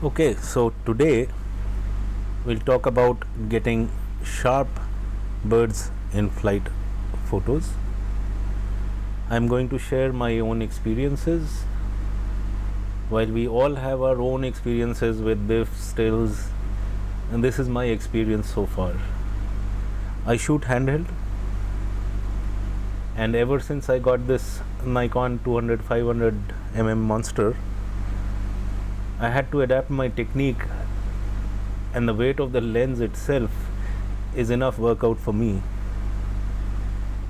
Okay, so today we'll talk about getting sharp birds in flight photos. I'm going to share my own experiences. While we all have our own experiences with BIFs, stills, and this is my experience so far. I shoot handheld, and ever since I got this Nikon 200-500 monster, I had to adapt my technique, and the weight of the lens itself is enough workout for me.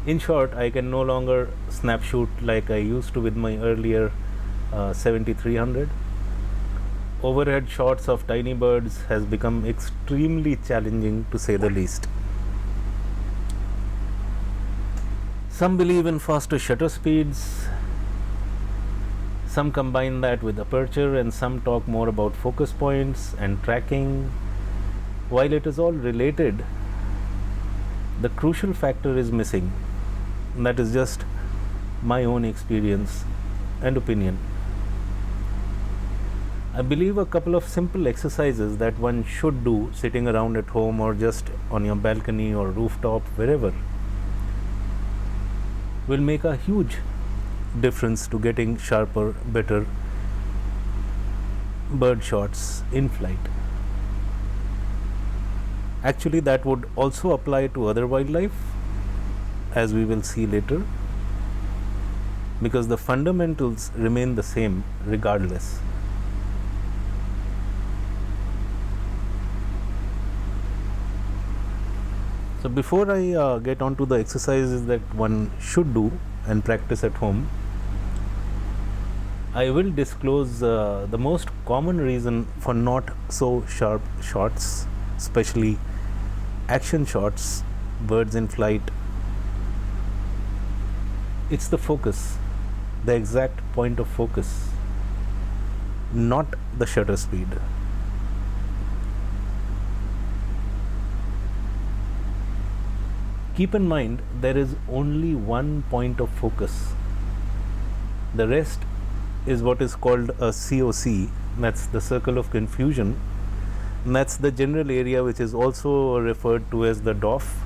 In short, I can no longer snap shoot like I used to with my earlier 70-300. Overhead shots of tiny birds has become extremely challenging, to say the least. Some believe in faster shutter speeds, some combine that with aperture, and some talk more about focus points and tracking. While it is all related, the crucial factor is missing. That is just my own experience and opinion. I believe a couple of simple exercises that one should do sitting around at home or just on your balcony or rooftop, wherever, will make a huge difference to getting sharper, better bird shots in flight. Actually, that would also apply to other wildlife, as we will see later, because the fundamentals remain the same regardless. So before I get on to the exercises that one should do and practice at home, I will disclose the most common reason for not so sharp shots, especially action shots, birds in flight. It's the focus, the exact point of focus, not the shutter speed. Keep in mind, there is only one point of focus. The rest is what is called a COC, that's the circle of confusion, and that's the general area which is also referred to as the DOF,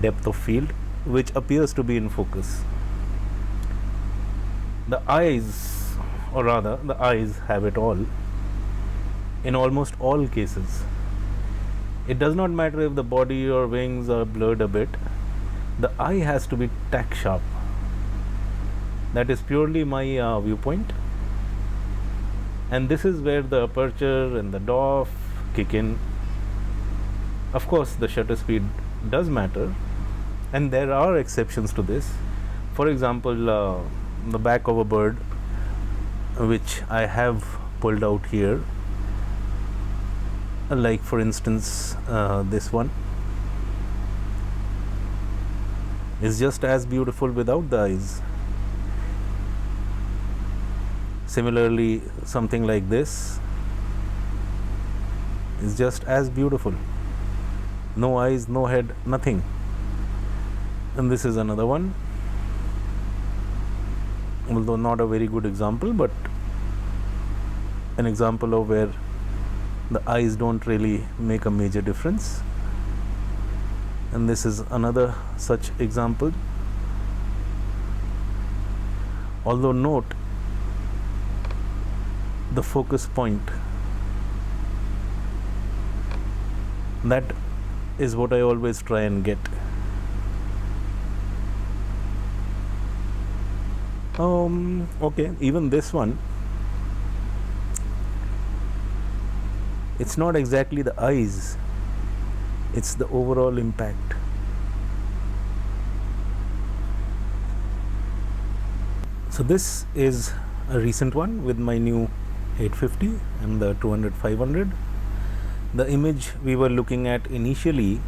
depth of field, which appears to be in focus. The eyes, or rather the eyes, have it all in almost all cases. It does not matter if the body or wings are blurred a bit, the eye has to be tack sharp. That is purely my viewpoint, and this is where the aperture and the DOF kick in. Of course, the shutter speed does matter, and there are exceptions to this. For example, the back of a bird, which I have pulled out here, like for instance this one, is just as beautiful without the eyes. Similarly, something like this is just as beautiful. No eyes, no head, nothing. And this is another one, although not a very good example, but an example of where the eyes don't really make a major difference. And this is another such example. Although note the focus point. That is what I always try and get. Okay, even this one, it's not exactly the eyes, it's the overall impact. So this is a recent one with my new 850 and the 200-500. The image we were looking at initially,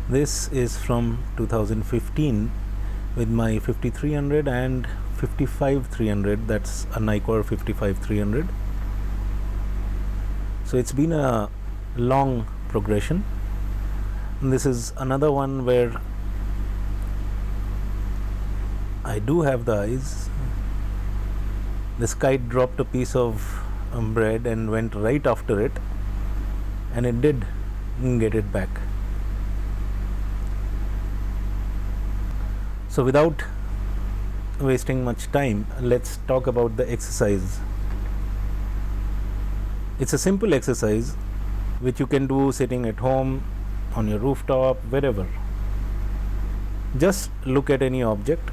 this is from 2015 with my 50-300 and 55-300. That's a Nikon 55-300. So it's been a long progression, and this is another one where I do have the eyes, This kite dropped a piece of bread and went right after it, and it did get it back. So without wasting much time, let's talk about the exercise. It's a simple exercise which you can do sitting at home, on your rooftop, wherever. Just look at any object.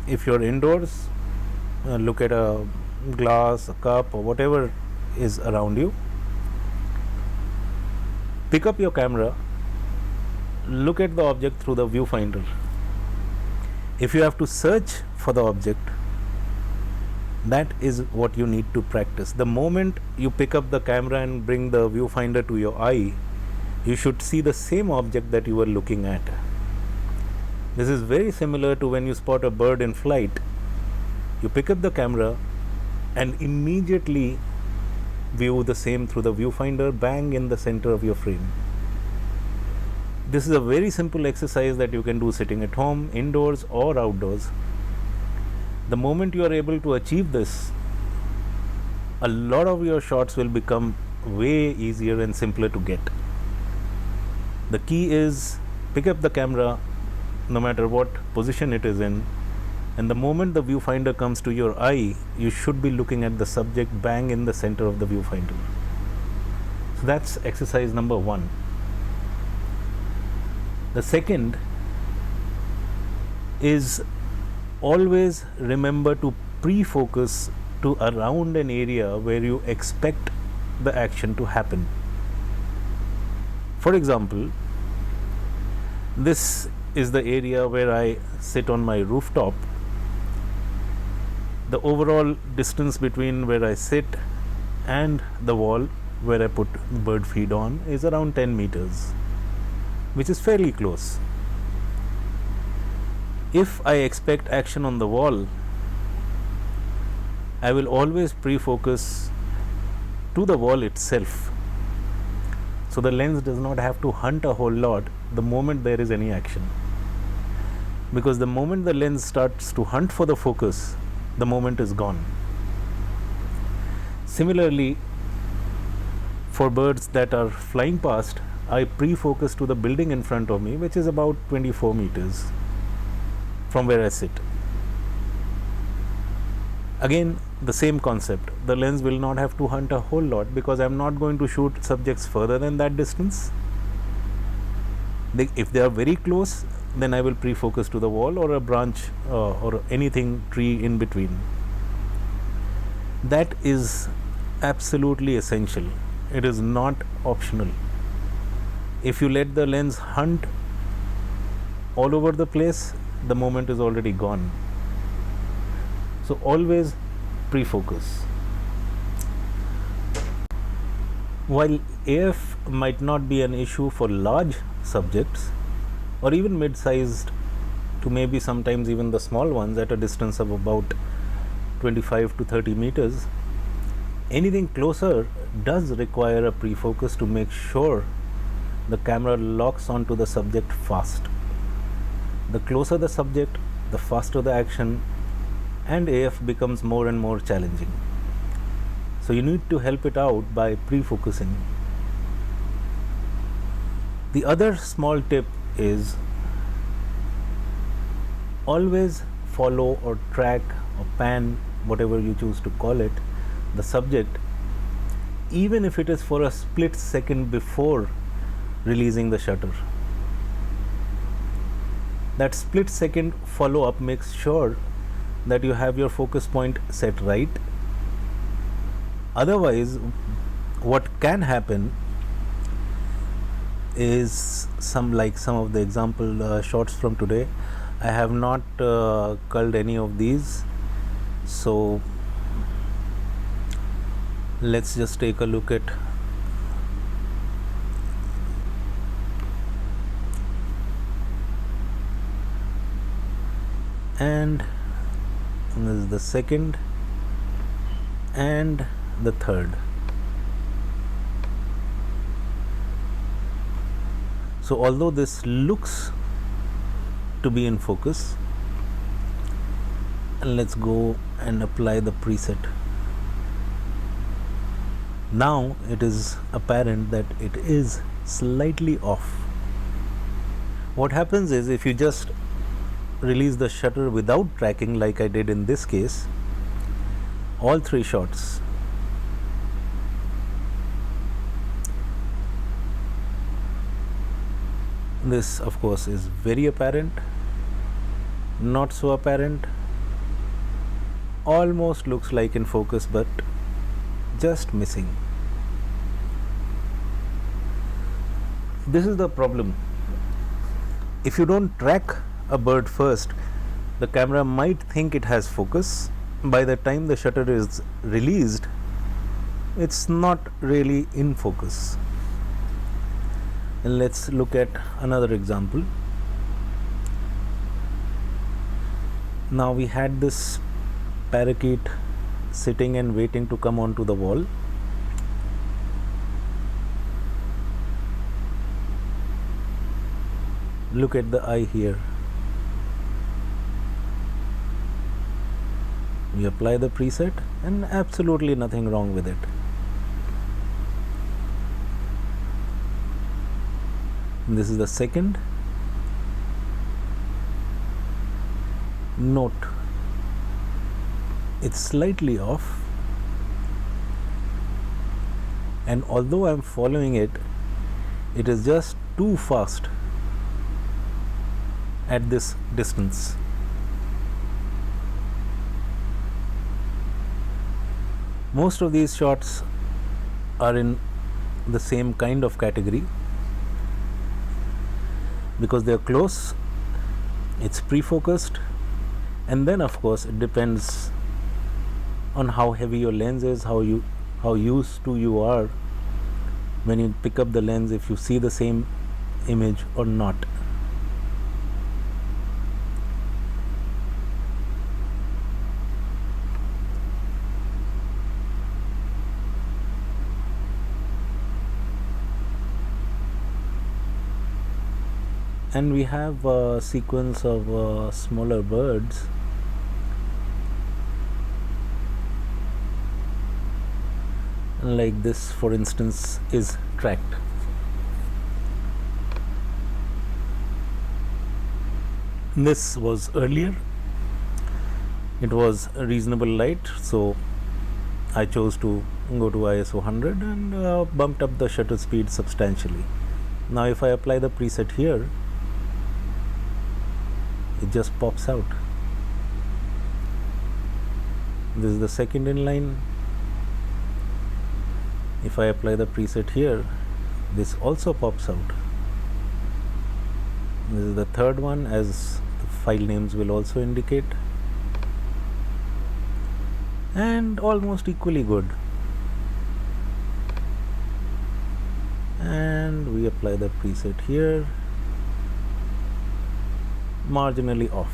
If you're indoors, look at a glass, a cup, or whatever is around you. Pick up your camera, look at the object through the viewfinder. If you have to search for the object, that is what you need to practice. The moment you pick up the camera and bring the viewfinder to your eye, you should see the same object that you were looking at. This is very similar to when you spot a bird in flight. You pick up the camera and immediately view the same through the viewfinder, bang in the center of your frame. This is a very simple exercise that you can do sitting at home, indoors or outdoors. The moment you are able to achieve this, a lot of your shots will become way easier and simpler to get. The key is pick up the camera no matter what position it is in, and the moment the viewfinder comes to your eye, you should be looking at the subject bang in the center of the viewfinder. So that's exercise number 1. The second is always remember to pre-focus to around an area where you expect the action to happen. For example, this is the area where I sit on my rooftop. The overall distance between where I sit and the wall where I put bird feed on is around 10 meters, which is fairly close. If I expect action on the wall, I will always pre-focus to the wall itself, so the lens does not have to hunt a whole lot the moment there is any action. Because the moment the lens starts to hunt for the focus, the moment is gone. Similarly, for birds that are flying past, I pre-focus to the building in front of me, which is about 24 meters from where I sit. Again, the same concept. The lens will not have to hunt a whole lot because I'm not going to shoot subjects further than that distance. If they are very close, then I will pre-focus to the wall or a branch or anything, tree in between. That is absolutely essential. It is not optional. If you let the lens hunt all over the place, the moment is already gone. So always pre-focus. While AF might not be an issue for large subjects or even mid-sized to maybe sometimes even the small ones at a distance of about 25 to 30 meters, anything closer does require a pre-focus to make sure the camera locks onto the subject fast. The closer the subject, the faster the action, and AF becomes more and more challenging. So you need to help it out by pre-focusing. The other small tip is always follow or track or pan, whatever you choose to call it, the subject, even if it is for a split second before releasing the shutter. That split second follow up makes sure that you have your focus point set right. Otherwise, what can happen is some of the example shots from today. I have not culled any of these, so let's just take a look at and this is the second and the third. So although this looks to be in focus, and let's go and apply the preset. Now it is apparent that it is slightly off. What happens is, if you just release the shutter without tracking like I did in this case, all three shots, this of course is very apparent, not so apparent, almost looks like in focus but just missing. This is the problem. If you don't track a bird first, the camera might think it has focus. By the time the shutter is released, it's not really in focus. And let's look at another example. Now we had this parakeet sitting and waiting to come onto the wall. Look at the eye here. We apply the preset and absolutely nothing wrong with it. This is the second. Note, it's slightly off, and although I am following it, it is just too fast at this distance. Most of these shots are in the same kind of category because they are close, it's pre-focused, and then of course it depends on how heavy your lens is, how used to you are when you pick up the lens, if you see the same image or not. And we have a sequence of smaller birds. Like this, for instance, is tracked. This was earlier. It was a reasonable light, so I chose to go to ISO 100 and bumped up the shutter speed substantially. Now if I apply the preset here, it just pops out. This is the second inline. If I apply the preset here, this also pops out. This is the third one, as the file names will also indicate, and almost equally good. And we apply the preset here, marginally off.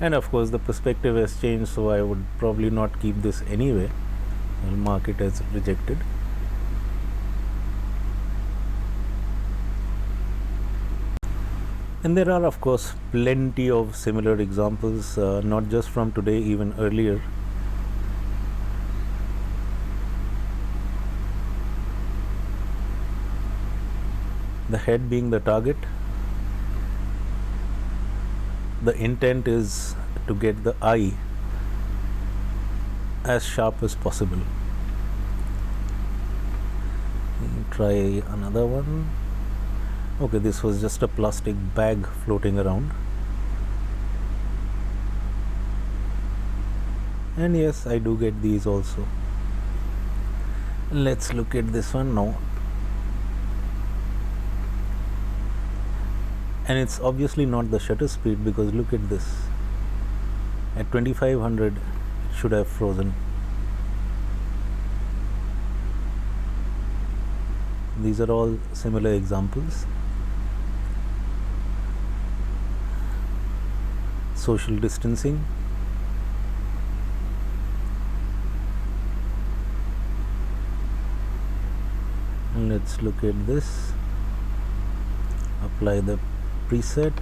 And of course the perspective has changed, so I would probably not keep this anyway. I'll mark it as rejected. And there are of course plenty of similar examples, not just from today, even earlier. The head being the target. The intent is to get the eye as sharp as possible. Try another one. Okay, this was just a plastic bag floating around. And yes, I do get these also. Let's look at this one now. And it's obviously not the shutter speed, because look at this. At 2500 it should have frozen. These are all similar examples. Social distancing. And let's look at this. Apply the preset.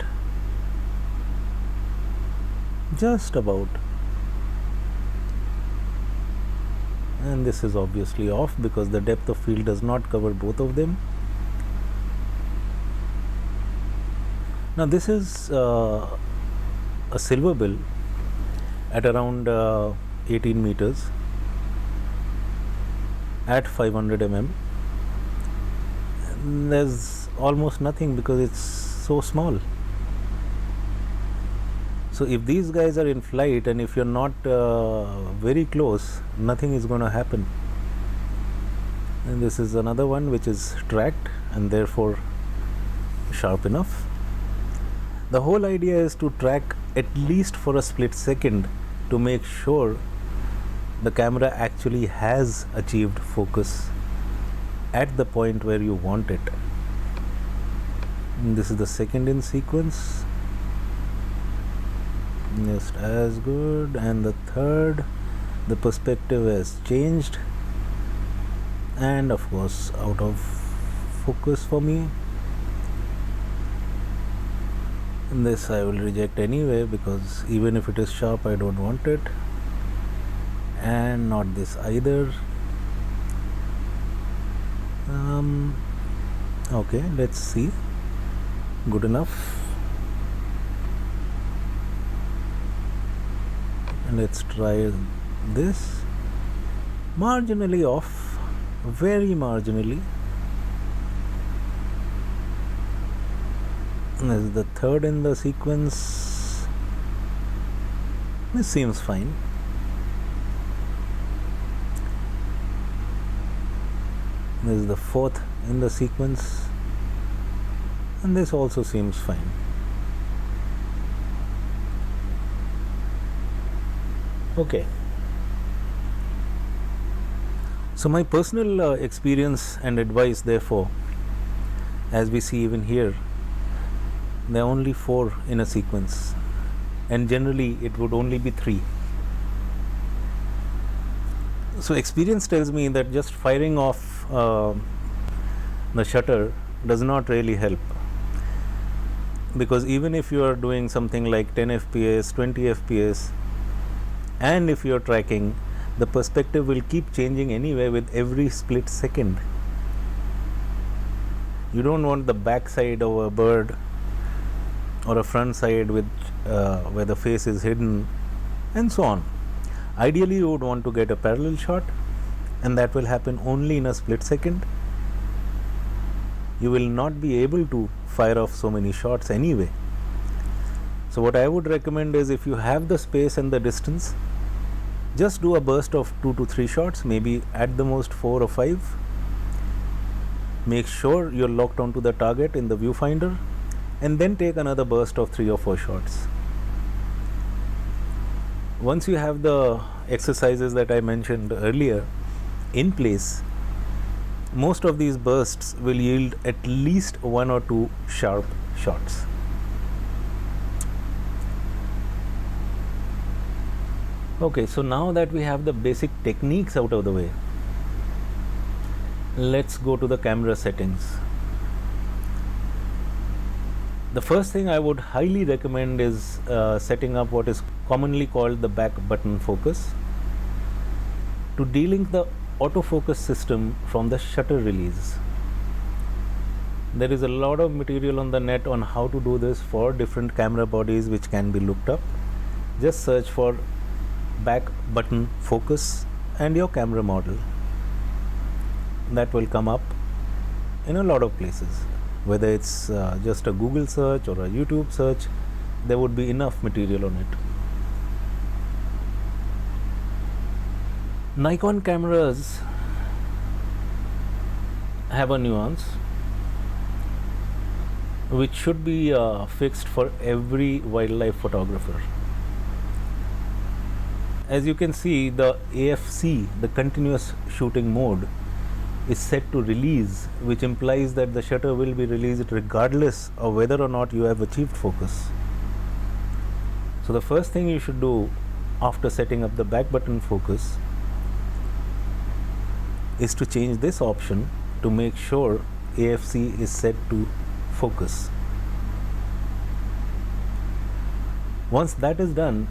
Just about and this is obviously off because the depth of field does not cover both of them. Now this is a silver bill at around 18 meters at 500 mm. And there's almost nothing because it's so small. So if these guys are in flight and if you're not very close, nothing is going to happen. And this is another one which is tracked and therefore sharp enough. The whole idea is to track at least for a split second to make sure the camera actually has achieved focus at the point where you want it. And this is the second in sequence, just as good, and the third, the perspective has changed and of course out of focus for me. And this I will reject anyway because even if it is sharp I don't want it, and not this either. Okay, let's see. Good enough. And let's try this. Marginally off, very marginally. This is the third in the sequence. This seems fine. This is the fourth in the sequence, and this also seems fine. Okay. So my personal experience and advice, therefore, as we see even here, there are only 4 in a sequence, and generally it would only be 3. So experience tells me that just firing off the shutter does not really help, because even if you are doing something like 10 fps, 20 fps, and if you are tracking, the perspective will keep changing anyway with every split second. You don't want the back side of a bird or a front side with where the face is hidden, and so on. Ideally you would want to get a parallel shot, and that will happen only in a split second. You will not be able to fire off so many shots anyway. So what I would recommend is, if you have the space and the distance, just do a burst of 2 to 3 shots, maybe at the most 4 or 5. Make sure you're locked onto the target in the viewfinder, and then take another burst of 3 or 4 shots. Once you have the exercises that I mentioned earlier in place, most of these bursts will yield at least 1 or 2 sharp shots. Okay, so now that we have the basic techniques out of the way, let's go to the camera settings. The first thing I would highly recommend is setting up what is commonly called the back button focus, to delink the autofocus system from the shutter release. There is a lot of material on the net on how to do this for different camera bodies, which can be looked up. Just search for back button focus and your camera model. That will come up in a lot of places. Whether it's just a Google search or a YouTube search, there would be enough material on it. Nikon cameras have a nuance which should be fixed for every wildlife photographer. As you can see, the AFC, the continuous shooting mode, is set to release, which implies that the shutter will be released regardless of whether or not you have achieved focus. So the first thing you should do after setting up the back button focus is to change this option to make sure AFC is set to focus. Once that is done,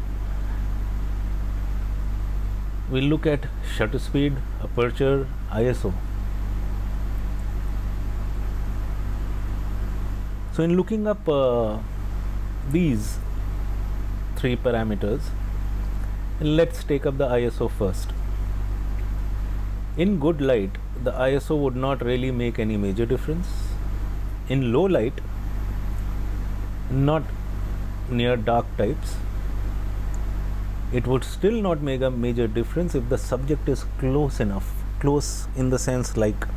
we'll look at shutter speed, aperture, ISO. So in looking up these three parameters, let's take up the ISO first. In good light, the ISO would not really make any major difference. In low light, not near dark types, it would still not make a major difference if the subject is close enough. Close in the sense like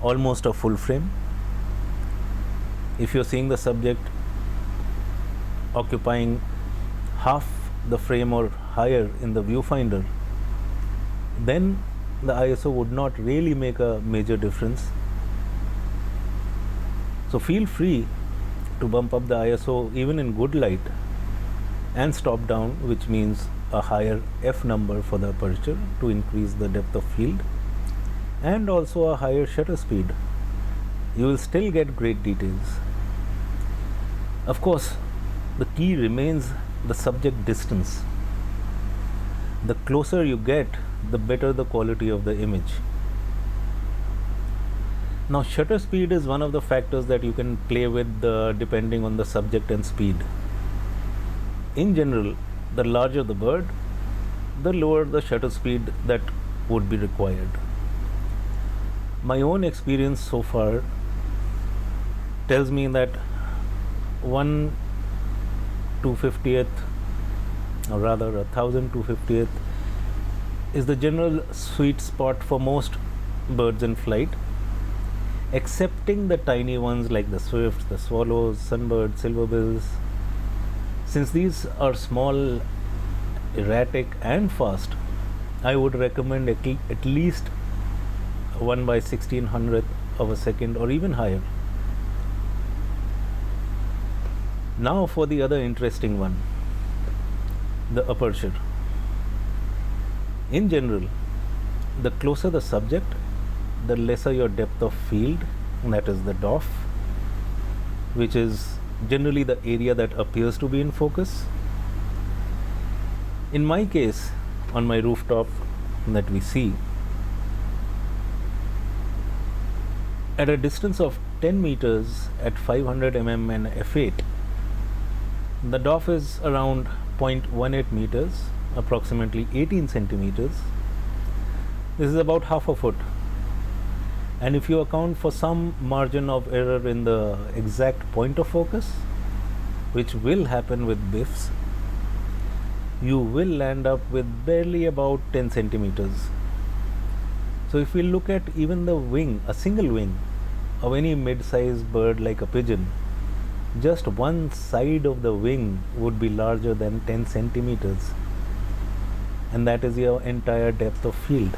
almost a full frame. If you're seeing the subject occupying half the frame or higher in the viewfinder, then the ISO would not really make a major difference. So feel free to bump up the ISO even in good light and stop down, which means a higher f number for the aperture to increase the depth of field, and also a higher shutter speed. You will still get great details. Of course, the key remains the subject distance. The closer you get, the better the quality of the image. Now, shutter speed is one of the factors that you can play with depending on the subject and speed. In general, the larger the bird, the lower the shutter speed that would be required. My own experience so far tells me that 1/250th, or rather 1,000/250th, is the general sweet spot for most birds in flight, excepting the tiny ones like the swifts, the swallows, sunbirds, silverbills. Since these are small, erratic and fast, I would recommend at least 1/1600th of a second or even higher. Now for the other interesting one, the aperture. In general, the closer the subject, the lesser your depth of field, that is the DOF, which is generally the area that appears to be in focus. In my case, on my rooftop that we see, at a distance of 10 meters at 500 mm and f8, the DOF is around 0.18 meters, approximately 18 centimeters. This is about half a foot. And if you account for some margin of error in the exact point of focus, which will happen with BIFs, you will land up with barely about 10 centimeters. So if we look at even the wing, a single wing of any mid-sized bird like a pigeon, just one side of the wing would be larger than 10 centimeters, and that is your entire depth of field.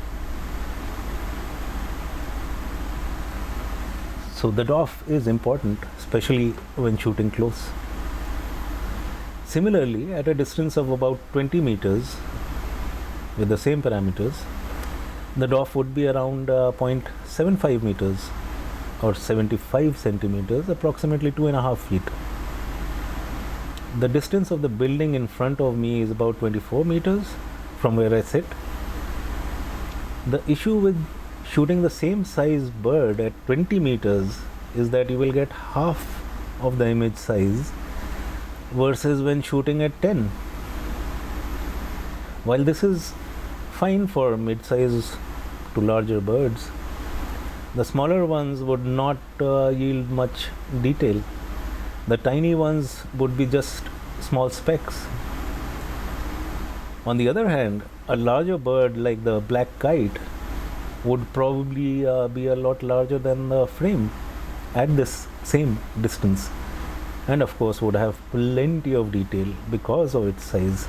So the DOF is important, especially when shooting close. Similarly, at a distance of about 20 meters with the same parameters, the DOF would be around 0.75 meters or 75 centimeters, approximately 2.5 feet. The distance of the building in front of me is about 24 meters from where I sit. The issue with shooting the same size bird at 20 meters is that you will get half of the image size versus when shooting at 10. While this is fine for mid-size to larger birds, the smaller ones would not yield much detail. The tiny ones would be just small specks. On the other hand, a larger bird like the black kite would probably be a lot larger than the frame at this same distance, and of course would have plenty of detail because of its size.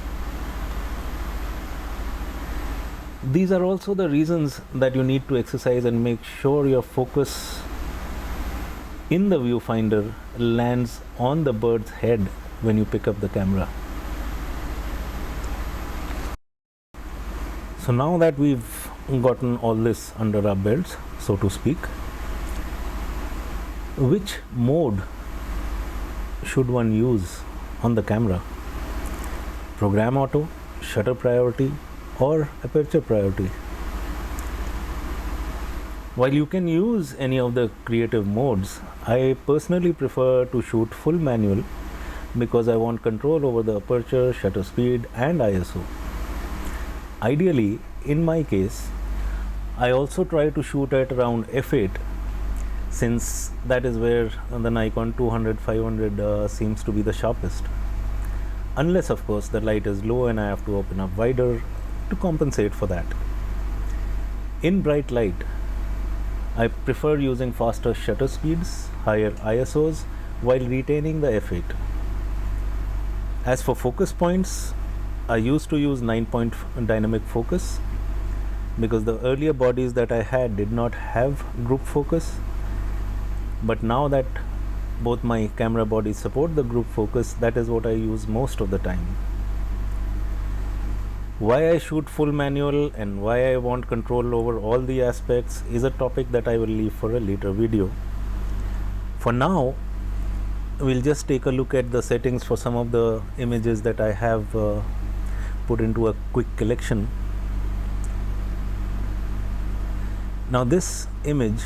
These are also the reasons that you need to exercise and make sure your focus in the viewfinder lands on the bird's head when you pick up the camera. So now that we've gotten all this under our belts, so to speak, which mode should one use on the camera? Program auto, shutter priority, or aperture priority. While you can use any of the creative modes, I personally prefer to shoot full manual because I want control over the aperture, shutter speed and ISO. Ideally, in my case, I also try to shoot at around f8 since that is where the Nikon 200-500 seems to be the sharpest. Unless of course the light is low and I have to open up wider to compensate for that. In bright light, I prefer using faster shutter speeds, higher ISOs while retaining the f8. As for focus points, I used to use 9-point dynamic focus because the earlier bodies that I had did not have group focus, but now that both my camera bodies support the group focus, that is what I use most of the time. Why I shoot full manual and why I want control over all the aspects is a topic that I will leave for a later video. For now, we'll just take a look at the settings for some of the images that I have put into a quick collection. Now this image,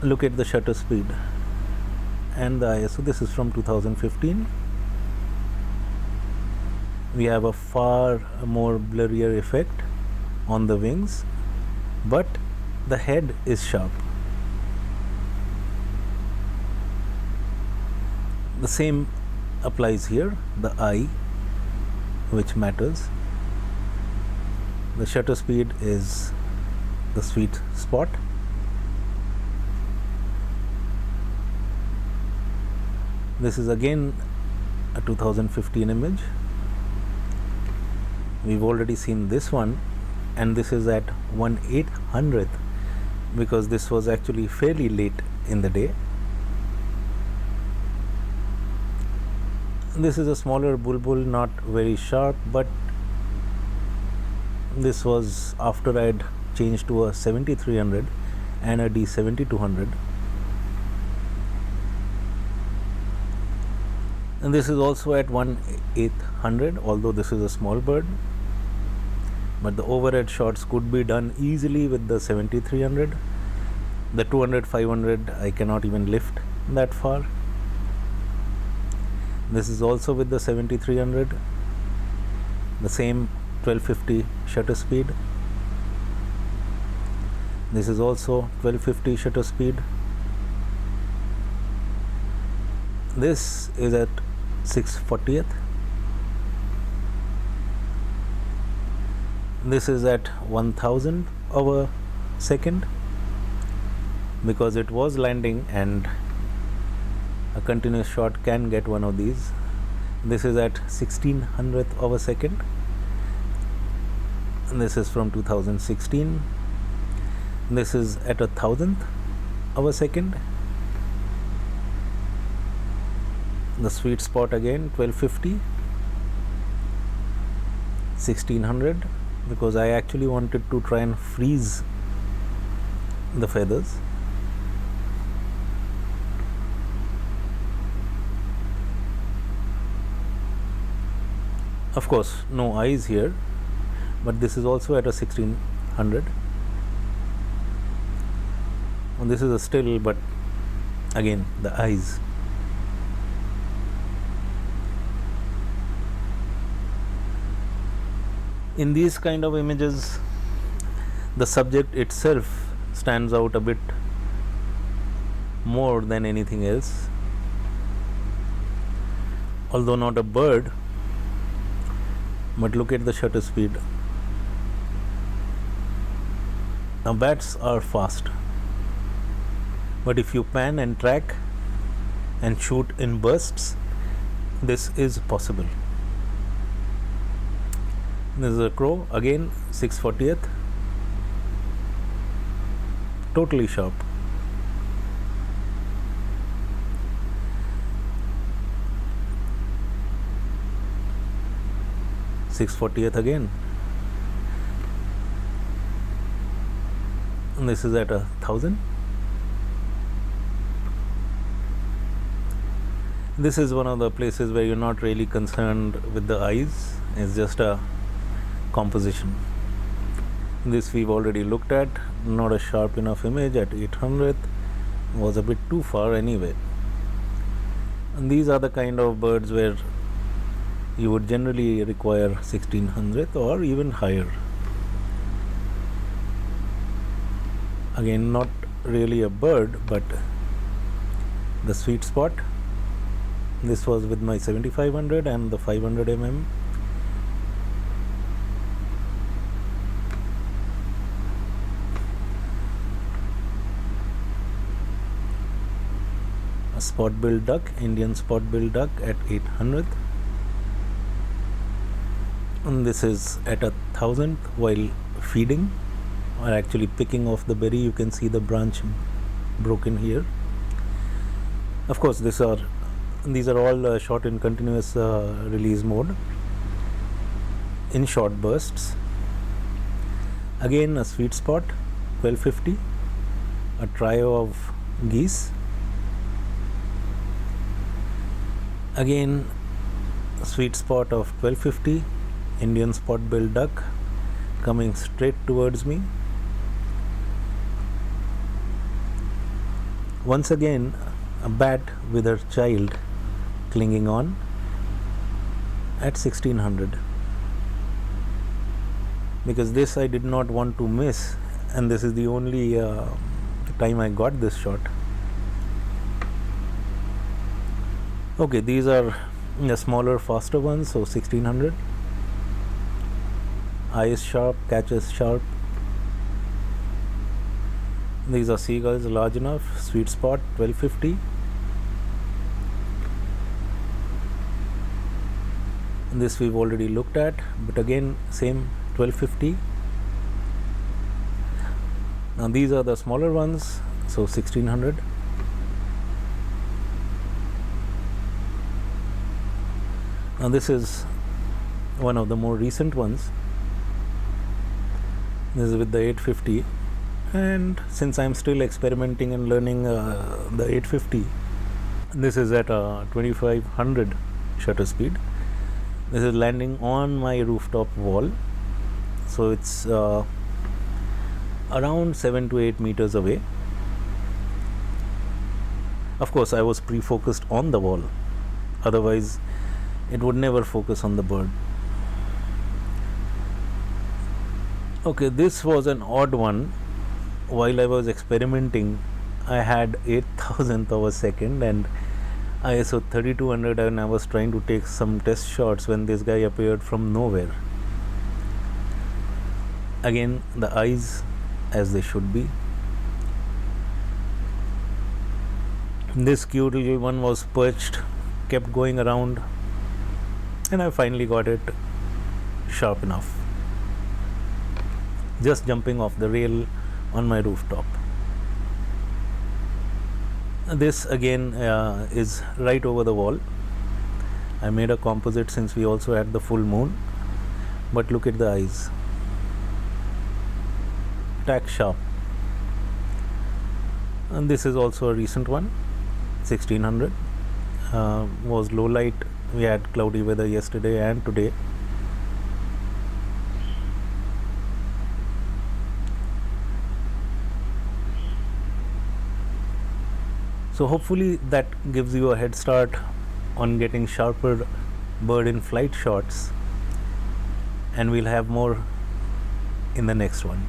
look at the shutter speed and the ISO. This is from 2015. We have a far more blurrier effect on the wings, but the head is sharp. The same applies here, the eye, which matters. The shutter speed is the sweet spot. This is again a 2015 image. We've already seen this one, and this is at 1/800th because this was actually fairly late in the day. This is a smaller bulbul, not very sharp, but this was after I'd changed to a 7300 and a D7200. And this is also at 1/800, although this is a small bird, but the overhead shots could be done easily with the 7300. The 200-500 I cannot even lift that far. This is also with the 7300, the same 1250 shutter speed. This is also 1250 shutter speed. This is at 6/40th. This is at 1000 of a second because it was landing and a continuous shot can get one of these. This is at 1600th of a second. And this is from 2016. This is at 1000th of a second. The sweet spot again 1250, 1600, because I actually wanted to try and freeze the feathers. Of course, no eyes here, but this is also at a 1600. And this is a still, but again the eyes. In these kind of images, the subject itself stands out a bit more than anything else. Although not a bird, but look at the shutter speed. Now bats are fast, but if you pan and track and shoot in bursts, this is possible. This is a crow, again 6/40th, totally sharp. (6/40th) again, and this is at 1000. This is one of the places where you're not really concerned with the eyes, it's just a composition. This we've already looked at, not a sharp enough image at 800th, was a bit too far anyway. And these are the kind of birds where you would generally require 1600th or even higher. Again, not really a bird, but the sweet spot. This was with my 7500 and the 500 mm. A spot-billed duck, Indian spot-billed duck at 800th. And this is at 1000th while feeding, or actually picking off the berry. You can see the branch broken here. Of course, these are all shot in continuous release mode in short bursts. Again, a sweet spot, 1250, a trio of geese. Again, sweet spot of 1250, Indian spot-billed duck coming straight towards me. Once again, a bat with her child clinging on at 1600, because this I did not want to miss, and this is the only time I got this shot. Okay, these are the smaller, faster ones, so 1600. Eye is sharp, catch is sharp. These are seagulls large enough, sweet spot 1250. This we've already looked at, but again same 1250. Now these are the smaller ones, so 1600. Now this is one of the more recent ones. This is with the 850, and since I'm still experimenting and learning the 850, this is at 2500 shutter speed. This is landing on my rooftop wall, so it's around 7 to 8 meters away. Of course, I was pre-focused on the wall, otherwise it would never focus on the bird. Okay, this was an odd one. While I was experimenting, I had 8000th of a second and ISO 3200, and I was trying to take some test shots when this guy appeared from nowhere. Again, the eyes as they should be. This cute little one was perched, kept going around, and I finally got it sharp enough, just jumping off the rail on my rooftop. This again is right over the wall. I made a composite since we also had the full moon, but look at the eyes, tack sharp. And this is also a recent one, 1600. Was low light. We had cloudy weather yesterday and today. So hopefully that gives you a head start on getting sharper bird in flight shots, and we'll have more in the next one.